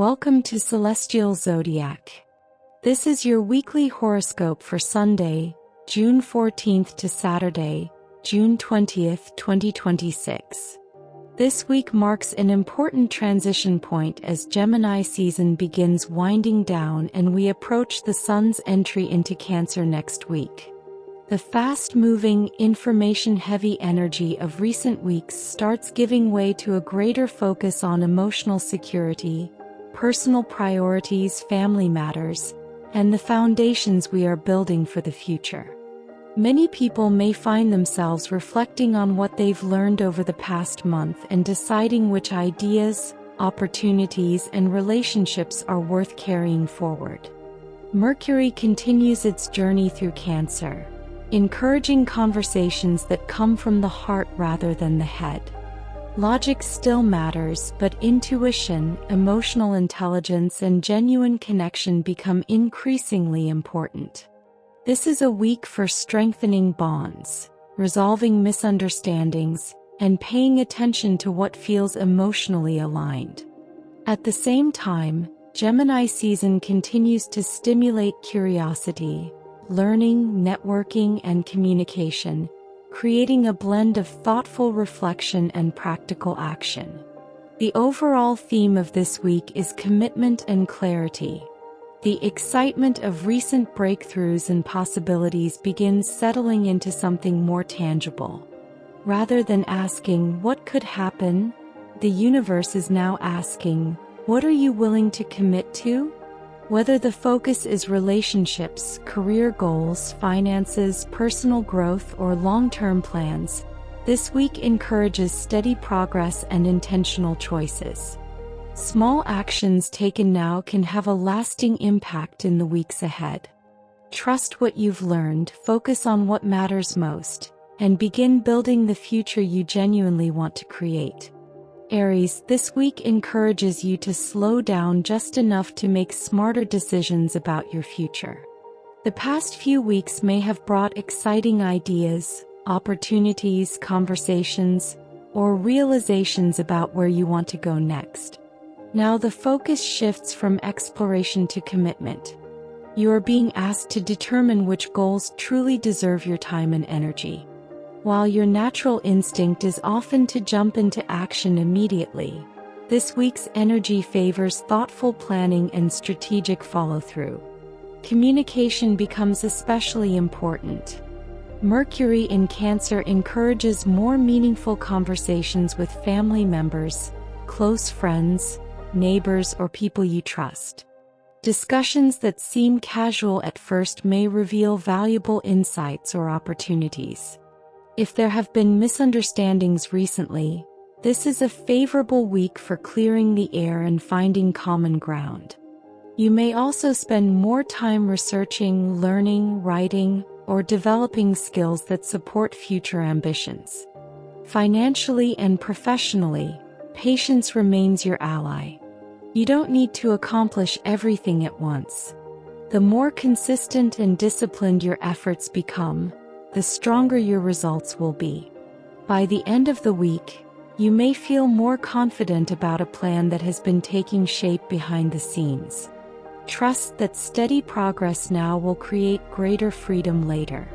Welcome to Celestial Zodiac. This is your weekly horoscope for Sunday, June 14th to Saturday, June 20th, 2026. This week marks an important transition point as Gemini season begins winding down and we approach the Sun's entry into Cancer next week. The fast-moving, information-heavy energy of recent weeks starts giving way to a greater focus on emotional security, personal priorities, family matters, and the foundations we are building for the future. Many people may find themselves reflecting on what they've learned over the past month and deciding which ideas, opportunities, and relationships are worth carrying forward. Mercury continues its journey through Cancer, encouraging conversations that come from the heart rather than the head. Logic still matters, but intuition, emotional intelligence, and genuine connection become increasingly important. This is a week for strengthening bonds, resolving misunderstandings, and paying attention to what feels emotionally aligned. At the same time, Gemini season continues to stimulate curiosity, learning, networking, and communication, creating a blend of thoughtful reflection and practical action. The overall theme of this week is commitment and clarity. The excitement of recent breakthroughs and possibilities begins settling into something more tangible. Rather than asking, "What could happen?" the universe is now asking, "What are you willing to commit to?" Whether the focus is relationships, career goals, finances, personal growth, or long-term plans, this week encourages steady progress and intentional choices. Small actions taken now can have a lasting impact in the weeks ahead. Trust what you've learned, focus on what matters most, and begin building the future you genuinely want to create. Aries, this week encourages you to slow down just enough to make smarter decisions about your future. The past few weeks may have brought exciting ideas, opportunities, conversations, or realizations about where you want to go next. Now the focus shifts from exploration to commitment. You are being asked to determine which goals truly deserve your time and energy. While your natural instinct is often to jump into action immediately, this week's energy favors thoughtful planning and strategic follow-through. Communication becomes especially important. Mercury in Cancer encourages more meaningful conversations with family members, close friends, neighbors, or people you trust. Discussions that seem casual at first may reveal valuable insights or opportunities. If there have been misunderstandings recently, this is a favorable week for clearing the air and finding common ground. You may also spend more time researching, learning, writing, or developing skills that support future ambitions. Financially and professionally, patience remains your ally. You don't need to accomplish everything at once. The more consistent and disciplined your efforts become, the stronger your results will be. By the end of the week, you may feel more confident about a plan that has been taking shape behind the scenes. Trust that steady progress now will create greater freedom later.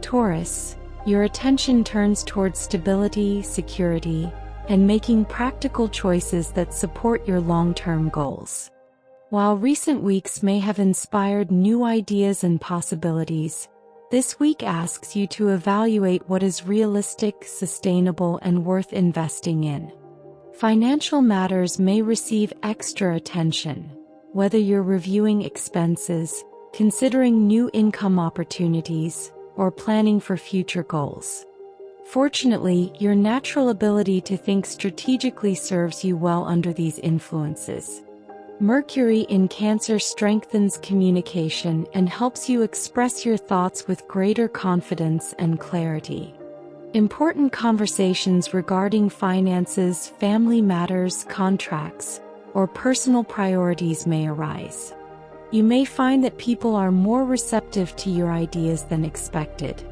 Taurus, your attention turns towards stability, security, and making practical choices that support your long-term goals. While recent weeks may have inspired new ideas and possibilities, this week asks you to evaluate what is realistic, sustainable, and worth investing in. Financial matters may receive extra attention, whether you're reviewing expenses, considering new income opportunities, or planning for future goals. Fortunately, your natural ability to think strategically serves you well under these influences. Mercury in Cancer strengthens communication and helps you express your thoughts with greater confidence and clarity. Important conversations regarding finances, family matters, contracts, or personal priorities may arise. You may find that people are more receptive to your ideas than expected.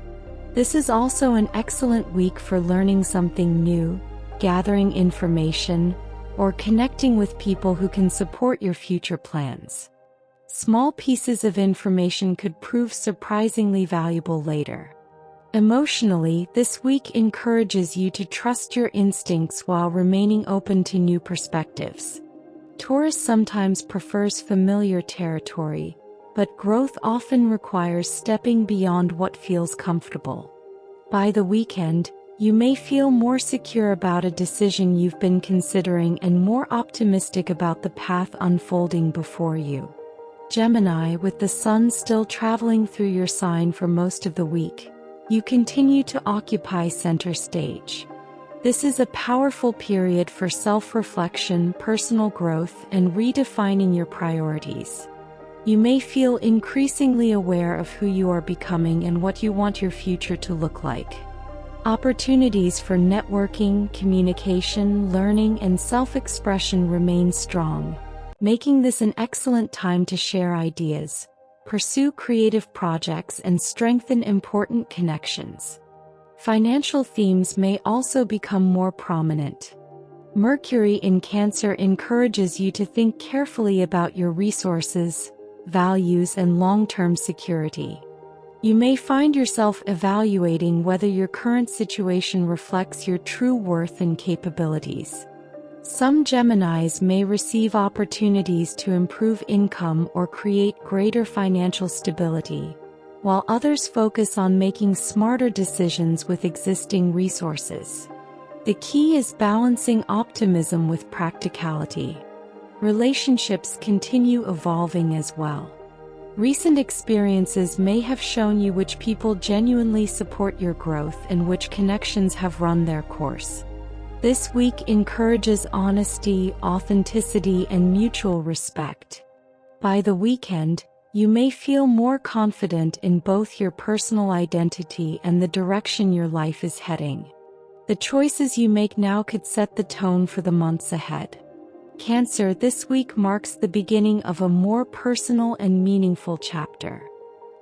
This is also an excellent week for learning something new, gathering information, or connecting with people who can support your future plans. Small pieces of information could prove surprisingly valuable later. Emotionally, this week encourages you to trust your instincts while remaining open to new perspectives. Taurus sometimes prefers familiar territory, but growth often requires stepping beyond what feels comfortable. By the weekend, you may feel more secure about a decision you've been considering and more optimistic about the path unfolding before you. Gemini, with the sun still traveling through your sign for most of the week, you continue to occupy center stage. This is a powerful period for self-reflection, personal growth, and redefining your priorities. You may feel increasingly aware of who you are becoming and what you want your future to look like. Opportunities for networking, communication, learning, and self-expression remain strong, making this an excellent time to share ideas, pursue creative projects, and strengthen important connections. Financial themes may also become more prominent. Mercury in Cancer encourages you to think carefully about your resources, values, and long-term security. You may find yourself evaluating whether your current situation reflects your true worth and capabilities. Some Geminis may receive opportunities to improve income or create greater financial stability, while others focus on making smarter decisions with existing resources. The key is balancing optimism with practicality. Relationships continue evolving as well. Recent experiences may have shown you which people genuinely support your growth and which connections have run their course. This week encourages honesty, authenticity, and mutual respect. By the weekend, you may feel more confident in both your personal identity and the direction your life is heading. The choices you make now could set the tone for the months ahead. Cancer, this week marks the beginning of a more personal and meaningful chapter.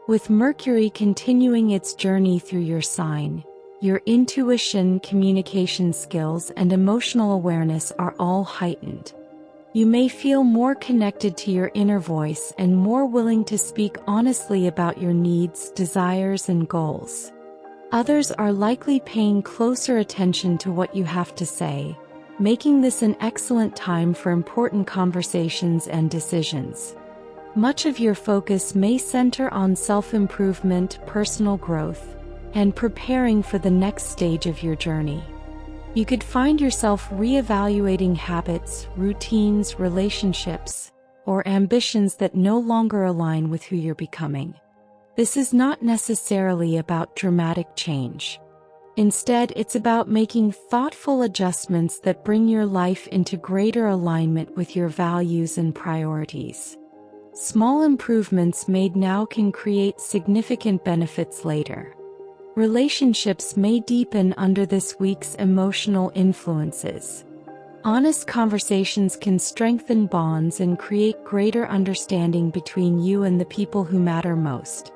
With Mercury continuing its journey through your sign, your intuition, communication skills, and emotional awareness are all heightened. You may feel more connected to your inner voice and more willing to speak honestly about your needs, desires, and goals. Others are likely paying closer attention to what you have to say, making this an excellent time for important conversations and decisions. Much of your focus may center on self-improvement, personal growth, and preparing for the next stage of your journey. You could find yourself reevaluating habits, routines, relationships, or ambitions that no longer align with who you're becoming. This is not necessarily about dramatic change. Instead, it's about making thoughtful adjustments that bring your life into greater alignment with your values and priorities. Small improvements made now can create significant benefits later. Relationships may deepen under this week's emotional influences. Honest conversations can strengthen bonds and create greater understanding between you and the people who matter most.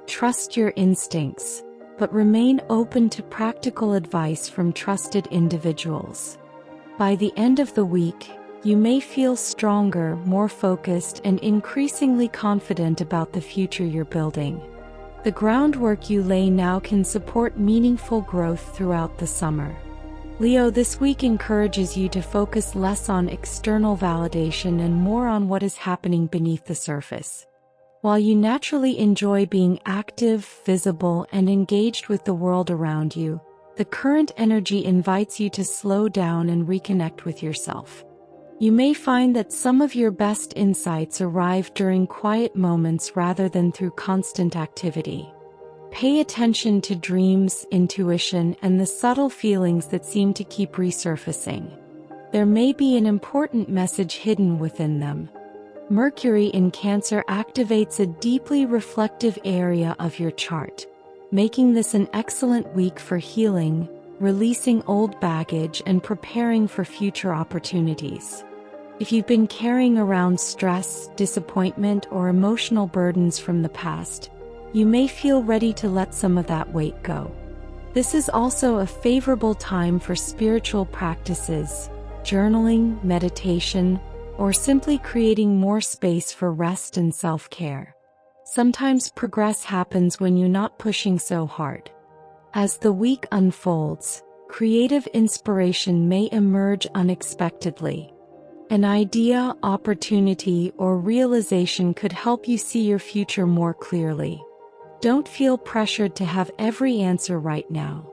Trust your instincts, but remain open to practical advice from trusted individuals. By the end of the week, you may feel stronger, more focused, and increasingly confident about the future you're building. The groundwork you lay now can support meaningful growth throughout the summer. Leo, this week encourages you to focus less on external validation and more on what is happening beneath the surface. While you naturally enjoy being active, visible, and engaged with the world around you, the current energy invites you to slow down and reconnect with yourself. You may find that some of your best insights arrive during quiet moments rather than through constant activity. Pay attention to dreams, intuition, and the subtle feelings that seem to keep resurfacing. There may be an important message hidden within them. Mercury in Cancer activates a deeply reflective area of your chart, making this an excellent week for healing, releasing old baggage, and preparing for future opportunities. If you've been carrying around stress, disappointment, or emotional burdens from the past, you may feel ready to let some of that weight go. This is also a favorable time for spiritual practices, journaling, meditation, or simply creating more space for rest and self-care. Sometimes progress happens when you're not pushing so hard. As the week unfolds, creative inspiration may emerge unexpectedly. An idea, opportunity, or realization could help you see your future more clearly. Don't feel pressured to have every answer right now.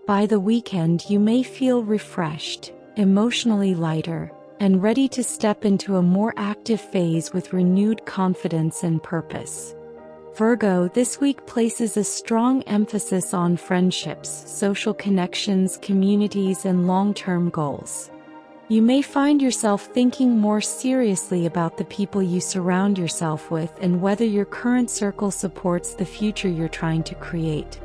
By the weekend, you may feel refreshed, emotionally lighter, and ready to step into a more active phase with renewed confidence and purpose. Virgo, this week places a strong emphasis on friendships, social connections, communities, and long-term goals. You may find yourself thinking more seriously about the people you surround yourself with and whether your current circle supports the future you're trying to create.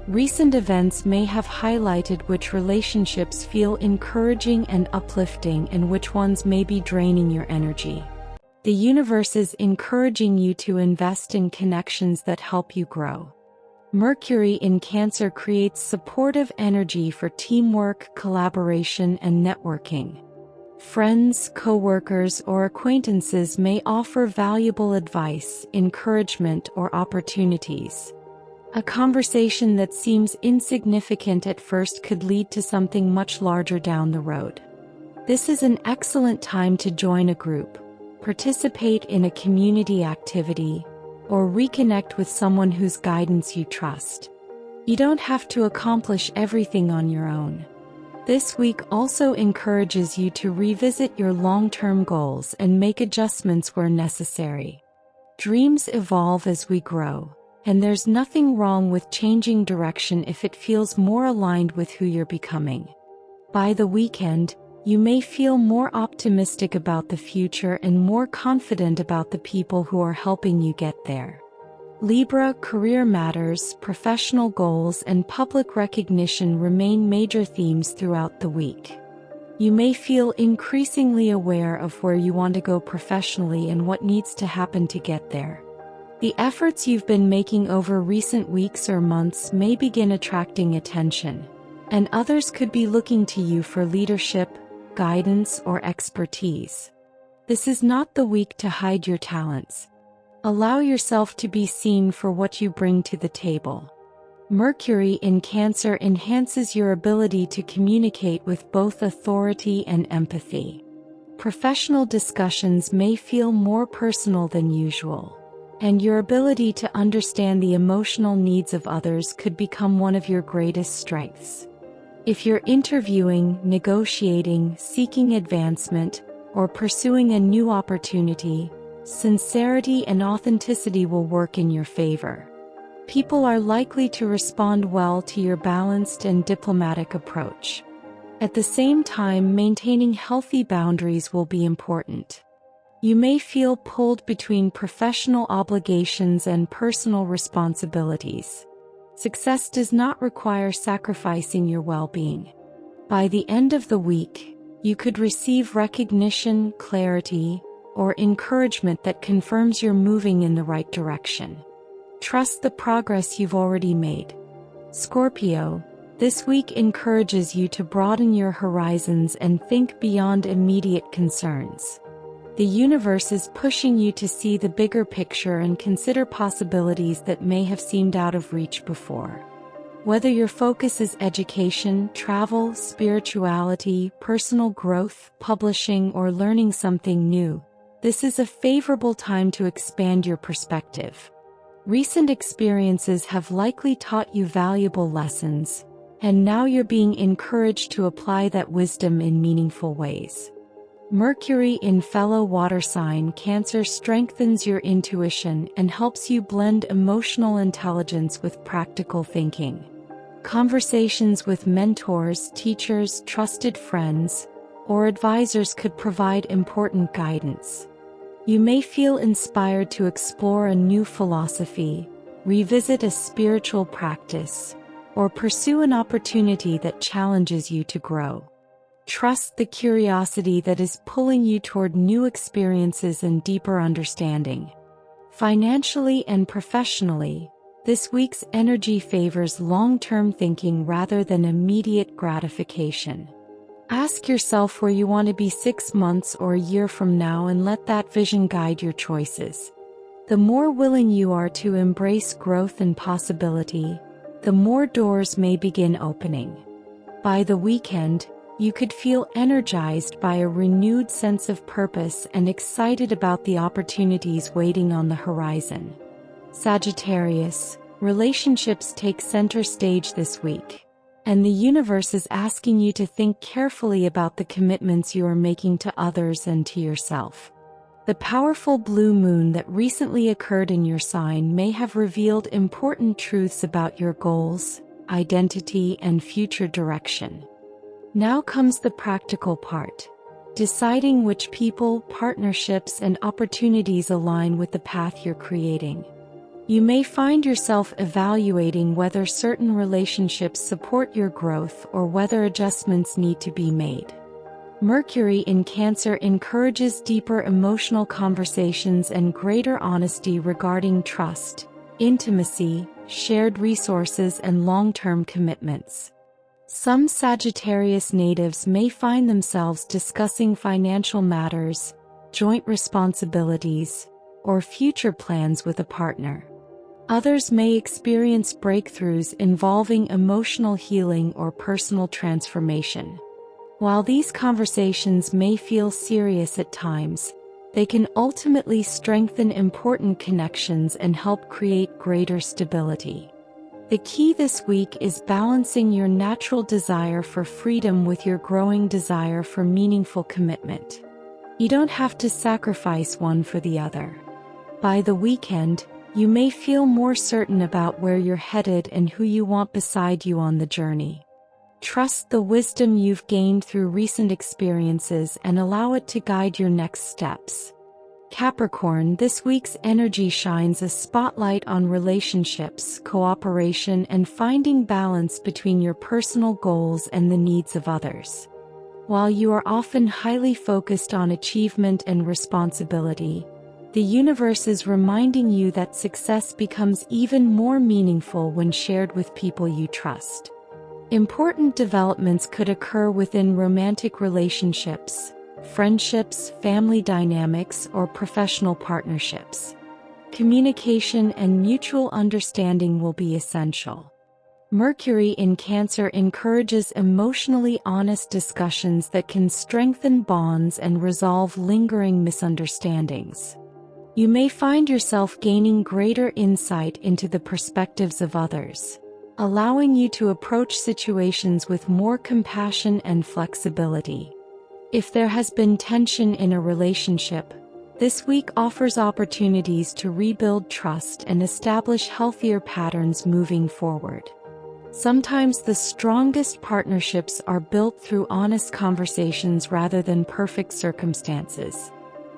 Recent events may have highlighted which relationships feel encouraging and uplifting and which ones may be draining your energy. The universe is encouraging you to invest in connections that help you grow. Mercury in Cancer creates supportive energy for teamwork, collaboration, and networking. Friends, co-workers, or acquaintances may offer valuable advice, encouragement, or opportunities. A conversation that seems insignificant at first could lead to something much larger down the road. This is an excellent time to join a group, participate in a community activity, or reconnect with someone whose guidance you trust. You don't have to accomplish everything on your own. This week also encourages you to revisit your long-term goals and make adjustments where necessary. Dreams evolve as we grow, and there's nothing wrong with changing direction if it feels more aligned with who you're becoming. By the weekend, you may feel more optimistic about the future and more confident about the people who are helping you get there. Libra, career matters, professional goals, and public recognition remain major themes throughout the week. You may feel increasingly aware of where you want to go professionally and what needs to happen to get there. The efforts you've been making over recent weeks or months may begin attracting attention, and others could be looking to you for leadership, guidance, or expertise. This is not the week to hide your talents. Allow yourself to be seen for what you bring to the table. Mercury in Cancer enhances your ability to communicate with both authority and empathy. Professional discussions may feel more personal than usual, and your ability to understand the emotional needs of others could become one of your greatest strengths. If you're interviewing, negotiating, seeking advancement, or pursuing a new opportunity, sincerity and authenticity will work in your favor. People are likely to respond well to your balanced and diplomatic approach. At the same time, maintaining healthy boundaries will be important. You may feel pulled between professional obligations and personal responsibilities. Success does not require sacrificing your well-being. By the end of the week, you could receive recognition, clarity, or encouragement that confirms you're moving in the right direction. Trust the progress you've already made. Scorpio, this week encourages you to broaden your horizons and think beyond immediate concerns. The universe is pushing you to see the bigger picture and consider possibilities that may have seemed out of reach before. Whether your focus is education, travel, spirituality, personal growth, publishing, or learning something new, this is a favorable time to expand your perspective. Recent experiences have likely taught you valuable lessons, and now you're being encouraged to apply that wisdom in meaningful ways. Mercury in fellow water sign Cancer strengthens your intuition and helps you blend emotional intelligence with practical thinking. Conversations with mentors, teachers, trusted friends, or advisors could provide important guidance. You may feel inspired to explore a new philosophy, revisit a spiritual practice, or pursue an opportunity that challenges you to grow. Trust the curiosity that is pulling you toward new experiences and deeper understanding. Financially and professionally, this week's energy favors long-term thinking rather than immediate gratification. Ask yourself where you want to be 6 months or a year from now and let that vision guide your choices. The more willing you are to embrace growth and possibility, the more doors may begin opening. By the weekend, you could feel energized by a renewed sense of purpose and excited about the opportunities waiting on the horizon. Sagittarius, relationships take center stage this week, and the universe is asking you to think carefully about the commitments you are making to others and to yourself. The powerful blue moon that recently occurred in your sign may have revealed important truths about your goals, identity, and future direction. Now comes the practical part: deciding which people, partnerships, and opportunities align with the path you're creating. You may find yourself evaluating whether certain relationships support your growth or whether adjustments need to be made. Mercury in Cancer encourages deeper emotional conversations and greater honesty regarding trust, intimacy, shared resources, and long-term commitments. Some Sagittarius natives may find themselves discussing financial matters, joint responsibilities, or future plans with a partner. Others may experience breakthroughs involving emotional healing or personal transformation. While these conversations may feel serious at times, they can ultimately strengthen important connections and help create greater stability. The key this week is balancing your natural desire for freedom with your growing desire for meaningful commitment. You don't have to sacrifice one for the other. By the weekend, you may feel more certain about where you're headed and who you want beside you on the journey. Trust the wisdom you've gained through recent experiences and allow it to guide your next steps. Capricorn, this week's energy shines a spotlight on relationships, cooperation, and finding balance between your personal goals and the needs of others. While you are often highly focused on achievement and responsibility, the universe is reminding you that success becomes even more meaningful when shared with people you trust. Important developments could occur within romantic relationships, friendships, family dynamics, or professional partnerships. Communication and mutual understanding will be essential. Mercury in Cancer encourages emotionally honest discussions that can strengthen bonds and resolve lingering misunderstandings. You may find yourself gaining greater insight into the perspectives of others, allowing you to approach situations with more compassion and flexibility. If there has been tension in a relationship, this week offers opportunities to rebuild trust and establish healthier patterns moving forward. Sometimes the strongest partnerships are built through honest conversations rather than perfect circumstances.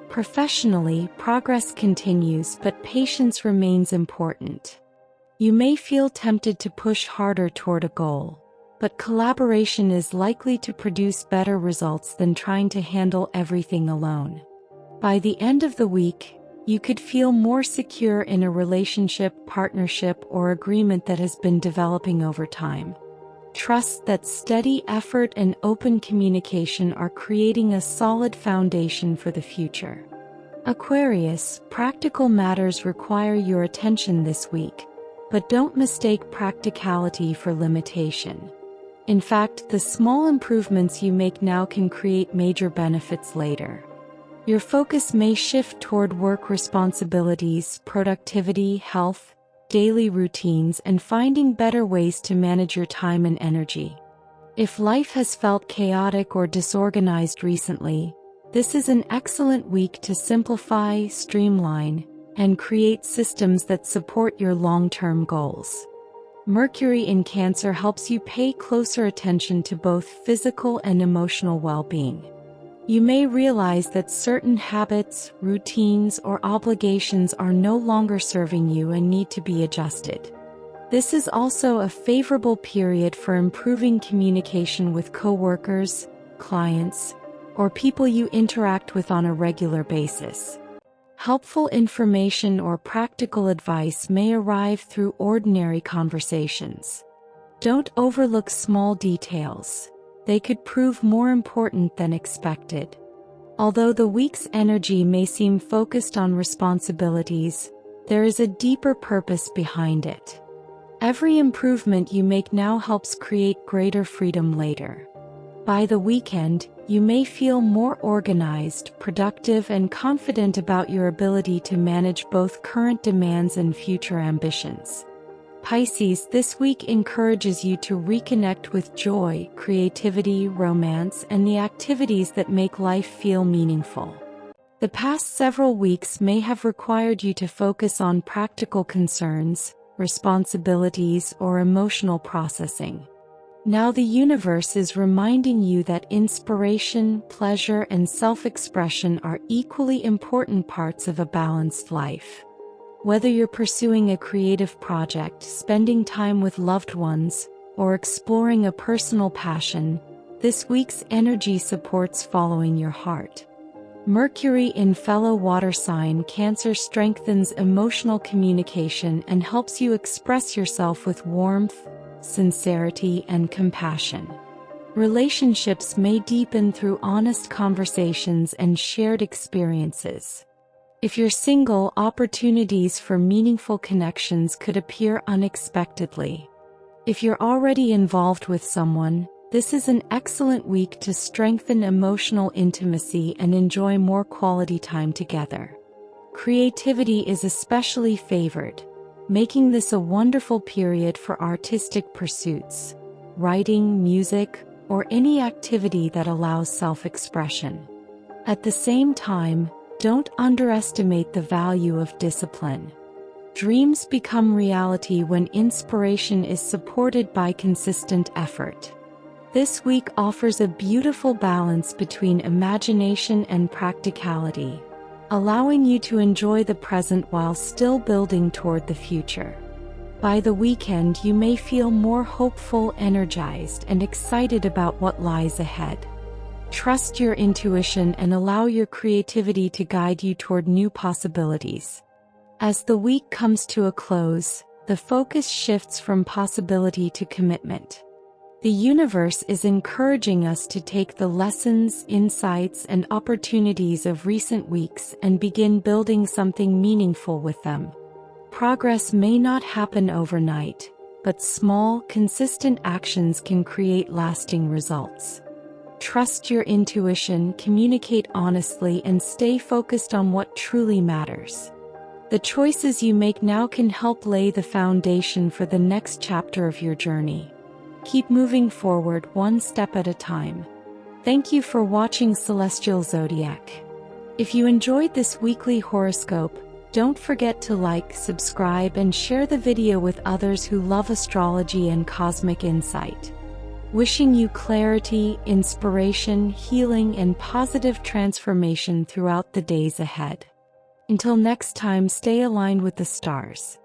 Professionally, progress continues, but patience remains important. You may feel tempted to push harder toward a goal, but collaboration is likely to produce better results than trying to handle everything alone. By the end of the week, you could feel more secure in a relationship, partnership, or agreement that has been developing over time. Trust that steady effort and open communication are creating a solid foundation for the future. Aquarius, practical matters require your attention this week, but don't mistake practicality for limitation. In fact, the small improvements you make now can create major benefits later. Your focus may shift toward work responsibilities, productivity, health, daily routines, and finding better ways to manage your time and energy. If life has felt chaotic or disorganized recently, this is an excellent week to simplify, streamline, and create systems that support your long-term goals. Mercury in Cancer helps you pay closer attention to both physical and emotional well-being. You may realize that certain habits, routines, or obligations are no longer serving you and need to be adjusted. This is also a favorable period for improving communication with coworkers, clients, or people you interact with on a regular basis. Helpful information or practical advice may arrive through ordinary conversations. Don't overlook small details. they could prove more important than expected. Although the week's energy may seem focused on responsibilities, there is a deeper purpose behind it. Every improvement you make now helps create greater freedom later. By the weekend, you may feel more organized, productive, and confident about your ability to manage both current demands and future ambitions. Pisces, this week encourages you to reconnect with joy, creativity, romance, and the activities that make life feel meaningful. The past several weeks may have required you to focus on practical concerns, responsibilities, or emotional processing. Now the universe is reminding you that inspiration, pleasure, and self-expression are equally important parts of a balanced life. Whether you're pursuing a creative project, spending time with loved ones, or exploring a personal passion, this week's energy supports following your heart. Mercury in fellow water sign Cancer strengthens emotional communication and helps you express yourself with warmth, sincerity, and compassion. Relationships may deepen through honest conversations and shared experiences. If you're single, opportunities for meaningful connections could appear unexpectedly. If you're already involved with someone, this is an excellent week to strengthen emotional intimacy and enjoy more quality time together. Creativity is especially favored, making this a wonderful period for artistic pursuits, writing, music, or any activity that allows self-expression. At the same time, don't underestimate the value of discipline. Dreams become reality when inspiration is supported by consistent effort. This week offers a beautiful balance between imagination and practicality, allowing you to enjoy the present while still building toward the future. By the weekend, you may feel more hopeful, energized, and excited about what lies ahead. Trust your intuition and allow your creativity to guide you toward new possibilities. As the week comes to a close, the focus shifts from possibility to commitment. The universe is encouraging us to take the lessons, insights, and opportunities of recent weeks and begin building something meaningful with them. Progress may not happen overnight, but small, consistent actions can create lasting results. Trust your intuition, communicate honestly, and stay focused on what truly matters. The choices you make now can help lay the foundation for the next chapter of your journey. Keep moving forward one step at a time. Thank you for watching Celestial Zodiac. If you enjoyed this weekly horoscope, don't forget to like, subscribe, and share the video with others who love astrology and cosmic insight. Wishing you clarity, inspiration, healing, and positive transformation throughout the days ahead. Until next time, stay aligned with the stars.